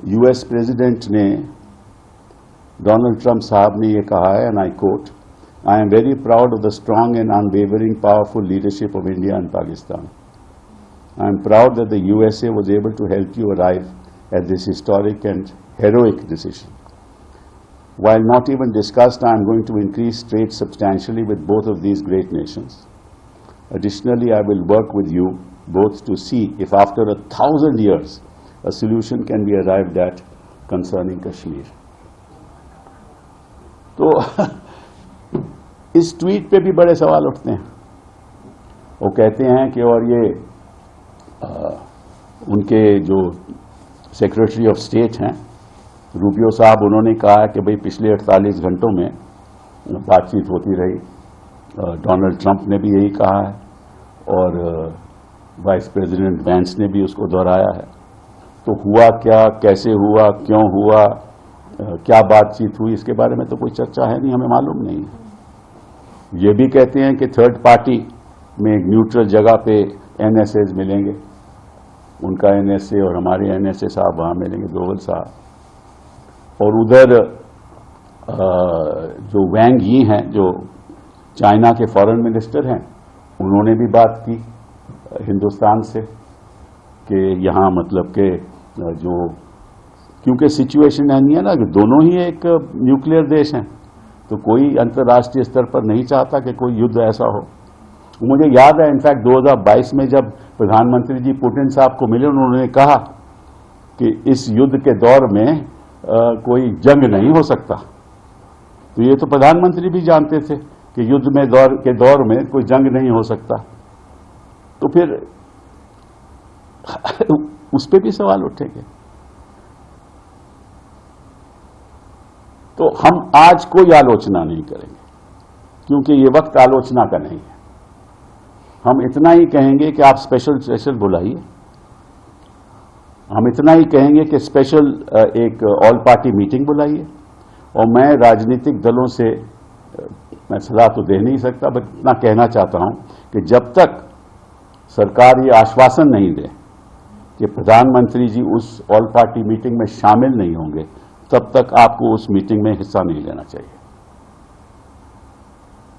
US president ने Donald Trump साहब ने ये कहा है, and I quote, I am very proud of the strong and unwavering powerful leadership of India and Pakistan. I am proud that the USA was able to help you arrive at this historic and heroic decision. While not even discussed, I am going to increase trade substantially with both of these great nations. Additionally, I will work with you both to see if after 1,000 years a solution can be arrived at concerning Kashmir. तो इस tweet पे भी बड़े सवाल उठते हैं. वो कहते हैं कि और ये उनके जो सेक्रेटरी ऑफ स्टेट हैं रूबियो साहब, उन्होंने कहा कि भाई पिछले 48 घंटों में बातचीत होती रही. डोनाल्ड ट्रंप ने भी यही कहा है और वाइस प्रेसिडेंट वैंस ने भी उसको दोहराया है. तो हुआ क्या, कैसे हुआ, क्यों हुआ, क्या बातचीत हुई, इसके बारे में तो कोई चर्चा है नहीं, हमें मालूम नहीं है. ये भी कहते हैं कि थर्ड पार्टी में एक न्यूट्रल जगह पे एनएसएज मिलेंगे, उनका एनएसए और हमारे एनएसए साहब वहां मिलेंगे, डोवल साहब. और उधर जो वैंग यी हैं, जो चाइना के फॉरेन मिनिस्टर हैं, उन्होंने भी बात की हिंदुस्तान से कि यहाँ मतलब के जो, क्योंकि सिचुएशन नहीं है ना कि दोनों ही एक न्यूक्लियर देश हैं, तो कोई अंतर्राष्ट्रीय स्तर पर नहीं चाहता कि कोई युद्ध ऐसा हो. मुझे याद है इनफैक्ट 2022 में जब प्रधानमंत्री जी पुतिन साहब को मिले, उन्होंने कहा कि इस युद्ध के दौर में कोई जंग नहीं हो सकता. तो ये तो प्रधानमंत्री भी जानते थे कि युद्ध में के दौर में कोई जंग नहीं हो सकता. तो फिर उस पर भी सवाल उठेंगे. तो हम आज कोई आलोचना नहीं करेंगे क्योंकि ये वक्त आलोचना का नहीं है. हम इतना ही कहेंगे कि आप स्पेशल सेशन बुलाइए. हम इतना ही कहेंगे कि स्पेशल एक ऑल पार्टी मीटिंग बुलाइए. और मैं राजनीतिक दलों से मैं सलाह तो दे नहीं सकता, बट इतना कहना चाहता हूं कि जब तक सरकार ये आश्वासन नहीं दे कि प्रधानमंत्री जी उस ऑल पार्टी मीटिंग में शामिल नहीं होंगे, तब तक आपको उस मीटिंग में हिस्सा नहीं लेना चाहिए.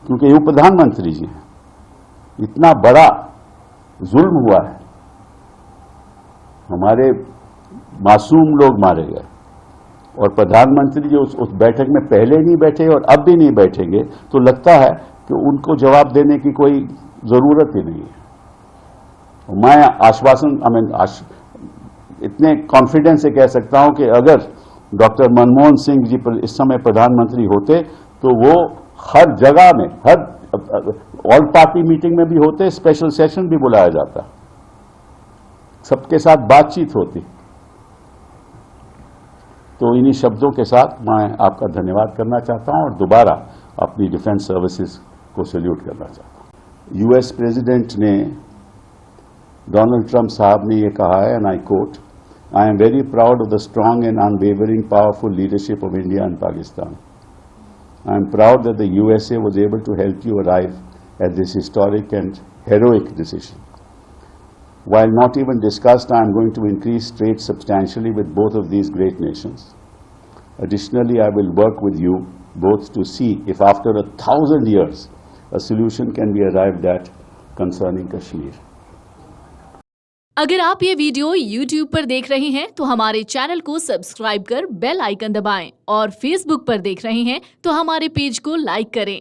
क्योंकि ये प्रधानमंत्री जी हैं. इतना बड़ा जुल्म हुआ है, हमारे मासूम लोग मारे गए, और प्रधानमंत्री जी उस बैठक में पहले नहीं बैठे और अब भी नहीं बैठेंगे, तो लगता है कि उनको जवाब देने की कोई जरूरत ही नहीं है. मैं आश्वासन इतने कॉन्फिडेंस से कह सकता हूं कि अगर डॉक्टर मनमोहन सिंह जी इस समय प्रधानमंत्री होते तो वो हर जगह में, हर ऑल पार्टी मीटिंग में भी होते, स्पेशल सेशन भी बुलाया जाता, सबके साथ बातचीत होती. तो इन्हीं शब्दों के साथ मैं आपका धन्यवाद करना चाहता हूं और दोबारा अपनी डिफेंस सर्विसेज को सैल्यूट करना चाहता हूं. यूएस प्रेसिडेंट ने डोनाल्ड ट्रंप साहब ने ये कहा है, and I quote, I am very proud of the strong and unwavering powerful leadership of India and Pakistan. I am proud that the USA was able to help you arrive at this historic and heroic decision. While not even discussed, I am going to increase trade substantially with both of these great nations. Additionally, I will work with you both to see if after 1,000 years a solution can be arrived at concerning Kashmir. अगर आप ये video YouTube पर देख रहे हैं तो हमारे channel को सब्सक्राइब कर बेल आइकन दबाएं और Facebook पर देख रहे हैं तो हमारे पेज को लाइक करें.